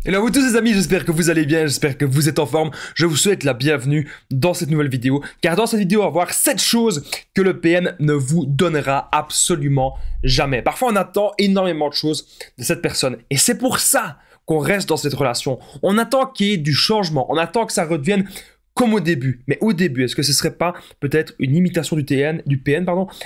Hello à vous tous les amis, j'espère que vous allez bien, j'espère que vous êtes en forme. Je vous souhaite la bienvenue dans cette nouvelle vidéo, car dans cette vidéo on va voir 7 choses que le PN ne vous donnera absolument jamais. Parfois on attend énormément de choses de cette personne, et c'est pour ça qu'on reste dans cette relation. On attend qu'il y ait du changement, on attend que ça redevienne comme au début. Mais au début, est-ce que ce serait pas peut-être une imitation du PN,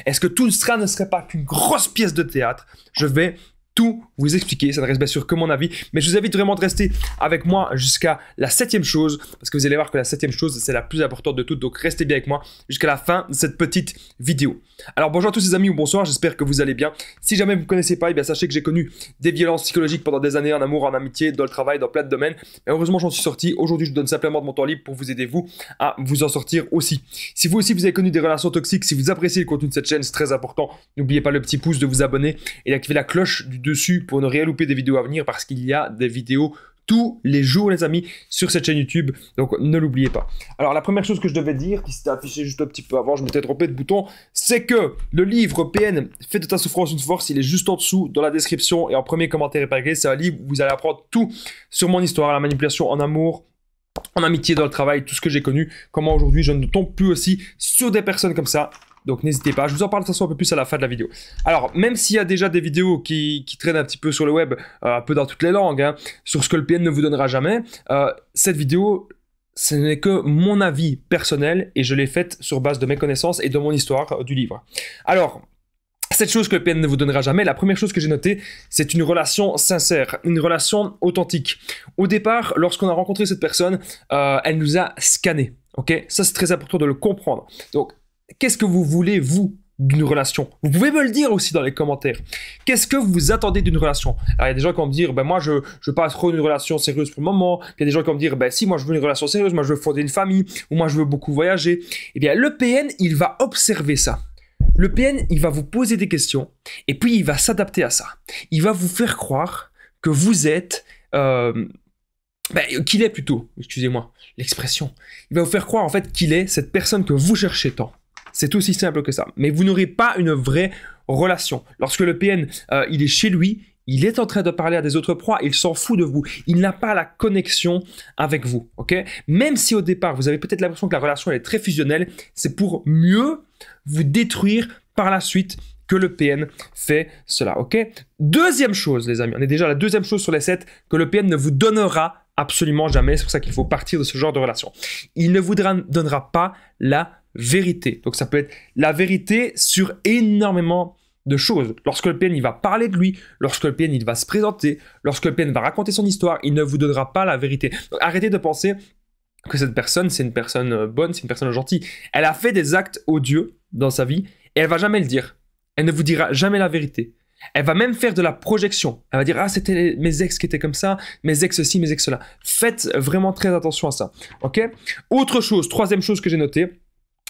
Est-ce que tout cela ne serait pas qu'une grosse pièce de théâtre? Je vais tout vous expliquer, ça ne reste bien sûr que mon avis, mais je vous invite vraiment de rester avec moi jusqu'à la 7e chose, parce que vous allez voir que la 7e chose, c'est la plus importante de toutes, donc restez bien avec moi jusqu'à la fin de cette petite vidéo. Alors bonjour à tous les amis ou bonsoir, j'espère que vous allez bien. Si jamais vous ne connaissez pas, eh bien sachez que j'ai connu des violences psychologiques pendant des années, en amour, en amitié, dans le travail, dans plein de domaines, mais heureusement j'en suis sorti. Aujourd'hui je vous donne simplement de mon temps libre pour vous aider vous à vous en sortir aussi. Si vous aussi vous avez connu des relations toxiques, si vous appréciez le contenu de cette chaîne, c'est très important, n'oubliez pas le petit pouce, de vous abonner et d'activer la cloche du dessus pour ne rien louper des vidéos à venir, parce qu'il y a des vidéos tous les jours les amis sur cette chaîne YouTube, donc ne l'oubliez pas. Alors la première chose que je devais dire, qui s'était affichée juste un petit peu avant, je m'étais trompé de bouton, c'est que le livre PN, Fais de ta souffrance une force, il est juste en dessous dans la description et en premier commentaire épinglé. C'est un livre où vous allez apprendre tout sur mon histoire, la manipulation en amour, en amitié, dans le travail, tout ce que j'ai connu, comment aujourd'hui je ne tombe plus aussi sur des personnes comme ça. Donc n'hésitez pas, je vous en parle de toute façon un peu plus à la fin de la vidéo. Alors, même s'il y a déjà des vidéos qui traînent un petit peu sur le web, un peu dans toutes les langues, hein, sur ce que le PN ne vous donnera jamais, cette vidéo, ce n'est que mon avis personnel et je l'ai faite sur base de mes connaissances et de mon histoire du livre. Alors, cette chose que le PN ne vous donnera jamais, la première chose que j'ai notée, c'est une relation sincère, une relation authentique. Au départ, lorsqu'on a rencontré cette personne, elle nous a scanné. Ok, ça c'est très important de le comprendre. Donc, qu'est-ce que vous voulez, vous, d'une relation? Vous pouvez me le dire aussi dans les commentaires. Qu'est-ce que vous attendez d'une relation? Alors, il y a des gens qui vont me dire, ben moi, je veux pas trop une relation sérieuse pour le moment. Il y a des gens qui vont me dire, ben si, moi, je veux une relation sérieuse, moi, je veux fonder une famille, ou moi, je veux beaucoup voyager. Eh bien, le PN, il va observer ça. Le PN, il va vous poser des questions, et puis il va s'adapter à ça. Il va vous faire croire que vous êtes... qu'il est plutôt, excusez-moi, l'expression. Il va vous faire croire en fait qu'il est cette personne que vous cherchez tant. C'est aussi simple que ça. Mais vous n'aurez pas une vraie relation. Lorsque le PN, il est chez lui, il est en train de parler à des autres proies, il s'en fout de vous. Il n'a pas la connexion avec vous, ok? Même si au départ, vous avez peut-être l'impression que la relation elle est très fusionnelle, c'est pour mieux vous détruire par la suite que le PN fait cela, ok? Deuxième chose, les amis, on est déjà à la deuxième chose sur les 7 que le PN ne vous donnera absolument jamais. C'est pour ça qu'il faut partir de ce genre de relation. Il ne vous donnera pas la vérité. Donc ça peut être la vérité sur énormément de choses. Lorsque le PN il va parler de lui, lorsque le PN il va se présenter, lorsque le PN va raconter son histoire, il ne vous donnera pas la vérité. Donc arrêtez de penser que cette personne c'est une personne bonne, c'est une personne gentille. Elle a fait des actes odieux dans sa vie et elle va jamais le dire. Elle ne vous dira jamais la vérité. Elle va même faire de la projection. Elle va dire « Ah, c'était mes ex qui étaient comme ça, mes ex ci, mes ex cela. » Faites vraiment très attention à ça. Ok? Autre chose, troisième chose que j'ai notée,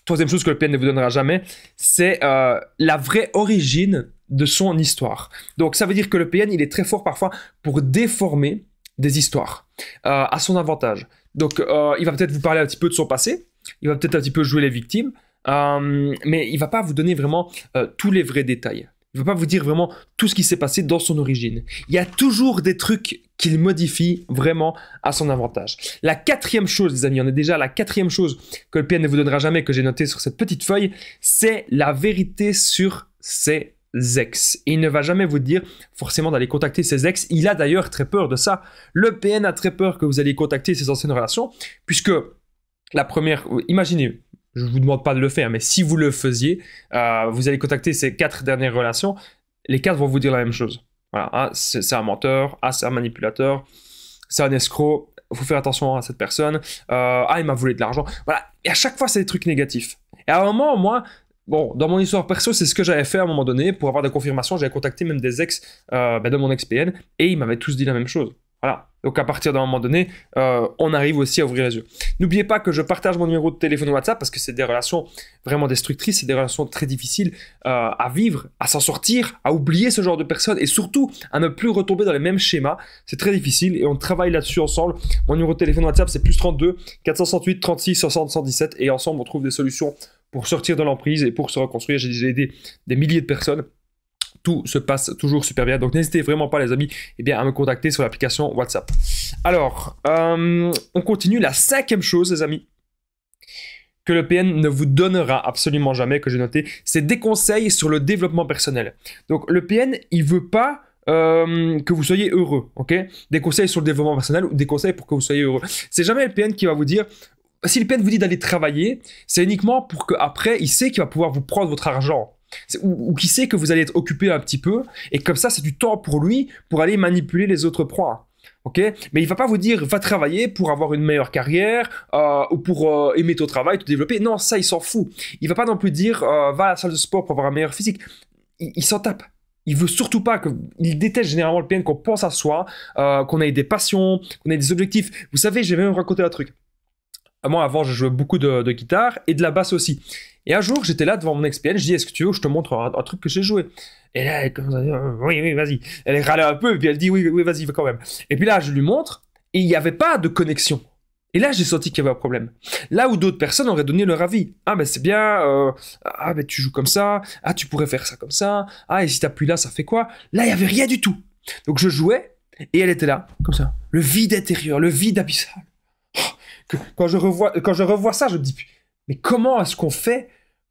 troisième chose que le PN ne vous donnera jamais, c'est la vraie origine de son histoire. Donc ça veut dire que le PN, il est très fort parfois pour déformer des histoires à son avantage. Donc il va peut-être vous parler un petit peu de son passé, il va peut-être un petit peu jouer les victimes, mais il ne va pas vous donner vraiment tous les vrais détails. Il ne va pas vous dire vraiment tout ce qui s'est passé dans son origine. Il y a toujours des trucs qu'il modifie vraiment à son avantage. La quatrième chose, les amis, on est déjà à la quatrième chose que le PN ne vous donnera jamais, que j'ai noté sur cette petite feuille, c'est la vérité sur ses ex. Il ne va jamais vous dire forcément d'aller contacter ses ex. Il a d'ailleurs très peur de ça. Le PN a très peur que vous allez contacter ses anciennes relations, puisque la première, imaginez, je ne vous demande pas de le faire, mais si vous le faisiez, vous allez contacter ces 4 dernières relations, les 4 vont vous dire la même chose. Voilà, ah, c'est un menteur, ah, c'est un manipulateur, c'est un escroc, il faut faire attention à cette personne, ah, il m'a volé de l'argent. Voilà, et à chaque fois, c'est des trucs négatifs. Et à un moment, moi, bon, dans mon histoire perso, c'est ce que j'avais fait à un moment donné, pour avoir des confirmations, j'avais contacté même des ex de mon ex-PN, et ils m'avaient tous dit la même chose. Voilà. Donc à partir d'un moment donné, on arrive aussi à ouvrir les yeux. N'oubliez pas que je partage mon numéro de téléphone WhatsApp parce que c'est des relations vraiment destructrices, c'est des relations très difficiles à vivre, à s'en sortir, à oublier ce genre de personnes et surtout à ne plus retomber dans les mêmes schémas. C'est très difficile et on travaille là-dessus ensemble. Mon numéro de téléphone WhatsApp c'est +32 468 36 60 117 et ensemble on trouve des solutions pour sortir de l'emprise et pour se reconstruire. J'ai déjà aidé des milliers de personnes. tout se passe toujours super bien. Donc n'hésitez vraiment pas les amis à me contacter sur l'application WhatsApp. Alors, on continue. La 5e chose les amis que le PN ne vous donnera absolument jamais, que j'ai noté, c'est des conseils sur le développement personnel. Donc le PN, il veut pas que vous soyez heureux, ok? Des conseils sur le développement personnel ou des conseils pour que vous soyez heureux. C'est jamais le PN qui va vous dire, si le PN vous dit d'aller travailler, c'est uniquement pour qu'après, il sait qu'il va pouvoir vous prendre votre argent. Ou qui sait que vous allez être occupé un petit peu, et comme ça, c'est du temps pour lui, pour aller manipuler les autres proies. Ok, mais il va pas vous dire va travailler pour avoir une meilleure carrière ou pour aimer ton travail, te développer. Non, ça il s'en fout. Il va pas non plus dire va à la salle de sport pour avoir un meilleur physique. Il s'en tape. Il veut surtout pas que. Il déteste généralement le PN qu'on pense à soi, qu'on ait des passions, qu'on ait des objectifs. Vous savez, j'ai même raconté un truc. Moi avant, je jouais beaucoup de guitare et de la basse aussi. Et un jour, j'étais là devant mon ex-PN, je dis est-ce que tu veux que je te montre un truc que j'ai joué? Et là, elle commence à dire oui, vas-y. Elle râlait un peu, et puis elle dit oui, vas-y, quand même. Et puis là, je lui montre, et il n'y avait pas de connexion. Et là, j'ai senti qu'il y avait un problème. Là où d'autres personnes auraient donné leur avis. Ah, ben c'est bien, ben tu joues comme ça, ah, tu pourrais faire ça comme ça, ah, et si t'appuies là, ça fait quoi? Là, il n'y avait rien du tout. Donc je jouais, et elle était là, comme ça. Le vide intérieur, le vide abyssal. Quand je revois ça, je me dis, mais comment est-ce qu'on fait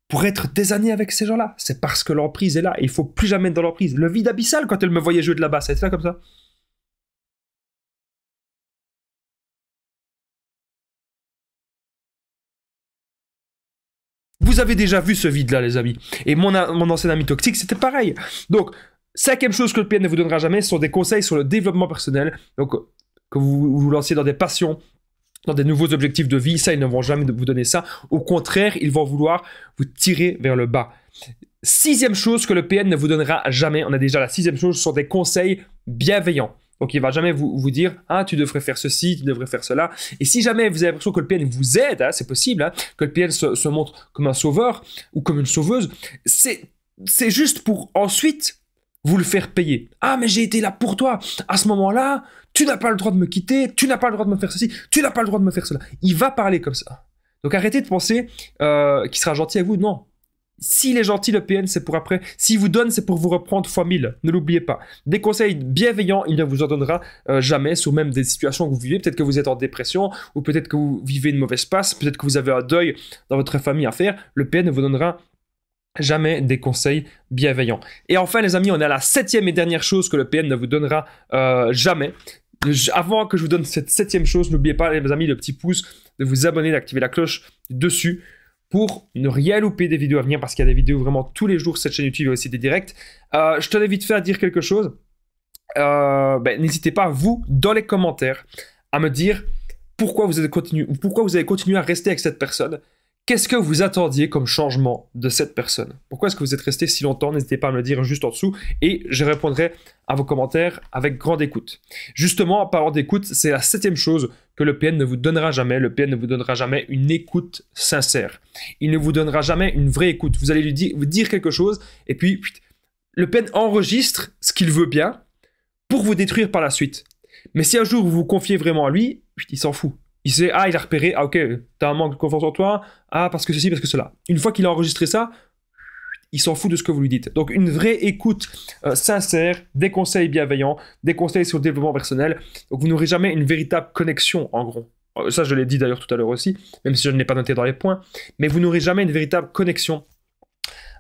pour être des années avec ces gens-là? C'est parce que l'emprise est là, et il faut plus jamais être dans l'emprise. Le vide abyssal, quand elle me voyait jouer de la basse, elle était là comme ça. Vous avez déjà vu ce vide-là, les amis. Et mon ancien ami toxique, c'était pareil. Donc, 5e chose que le PN ne vous donnera jamais, ce sont des conseils sur le développement personnel. Donc, que vous vous lanciez dans des passions, dans des nouveaux objectifs de vie, ça, ils ne vont jamais vous donner ça. Au contraire, ils vont vouloir vous tirer vers le bas. 6e chose que le PN ne vous donnera jamais, on a déjà la 6e chose, ce sont des conseils bienveillants. Donc, il ne va jamais vous dire « Ah, tu devrais faire ceci, tu devrais faire cela. » Et si jamais vous avez l'impression que le PN vous aide, hein, c'est possible, hein, que le PN se montre comme un sauveur ou comme une sauveuse, c'est juste pour ensuite vous le faire payer. « Ah, mais j'ai été là pour toi. À ce moment-là, tu n'as pas le droit de me quitter, tu n'as pas le droit de me faire ceci, tu n'as pas le droit de me faire cela. » Il va parler comme ça. Donc, arrêtez de penser qu'il sera gentil avec vous. Non. S'il est gentil, le PN, c'est pour après. S'il vous donne, c'est pour vous reprendre fois 1000. Ne l'oubliez pas. Des conseils bienveillants, il ne vous en donnera jamais sur même des situations que vous vivez. Peut-être que vous êtes en dépression, ou peut-être que vous vivez une mauvaise passe, peut-être que vous avez un deuil dans votre famille à faire. Le PN ne vous donnera jamais des conseils bienveillants. Et enfin, les amis, on est à la 7e et dernière chose que le PN ne vous donnera jamais. Avant que je vous donne cette 7e chose, n'oubliez pas, les amis, le petit pouce, de vous abonner, d'activer la cloche dessus, pour ne rien louper des vidéos à venir, parce qu'il y a des vidéos vraiment tous les jours sur cette chaîne YouTube et aussi des directs. Je tenais vite fait à dire quelque chose. N'hésitez pas, vous, dans les commentaires, à me dire pourquoi vous avez continué à rester avec cette personne. Qu'est-ce que vous attendiez comme changement de cette personne? Pourquoi est-ce que vous êtes resté si longtemps? N'hésitez pas à me le dire juste en dessous et je répondrai à vos commentaires avec grande écoute. Justement, en parlant d'écoute, c'est la 7e chose que le PN ne vous donnera jamais. Le PN ne vous donnera jamais une écoute sincère. Il ne vous donnera jamais une vraie écoute. Vous allez vous dire quelque chose et puis le PN enregistre ce qu'il veut bien pour vous détruire par la suite. Mais si un jour vous vous confiez vraiment à lui, il s'en fout. Il sait, ah, il a repéré, ah, ok, t'as un manque de confiance en toi, ah, parce que ceci, parce que cela. Une fois qu'il a enregistré ça, il s'en fout de ce que vous lui dites. Donc, une vraie écoute sincère, des conseils bienveillants, des conseils sur le développement personnel. Donc, vous n'aurez jamais une véritable connexion, en gros. Ça, je l'ai dit d'ailleurs tout à l'heure aussi, même si je ne l'ai pas noté dans les points. Mais vous n'aurez jamais une véritable connexion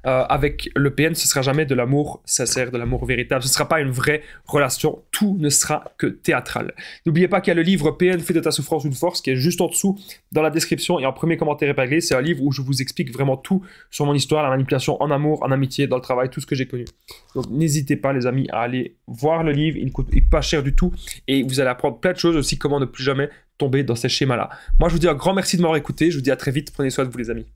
avec le PN, ce ne sera jamais de l'amour sincère, de l'amour véritable. Ce ne sera pas une vraie relation. Tout ne sera que théâtral. N'oubliez pas qu'il y a le livre PN fait de ta souffrance une force qui est juste en dessous dans la description et en premier commentaire épinglé. C'est un livre où je vous explique vraiment tout sur mon histoire, la manipulation en amour, en amitié, dans le travail, tout ce que j'ai connu. Donc n'hésitez pas les amis à aller voir le livre. Il ne coûte pas cher du tout et vous allez apprendre plein de choses aussi, comment ne plus jamais tomber dans ces schémas-là. Moi je vous dis un grand merci de m'avoir écouté. Je vous dis à très vite. Prenez soin de vous les amis.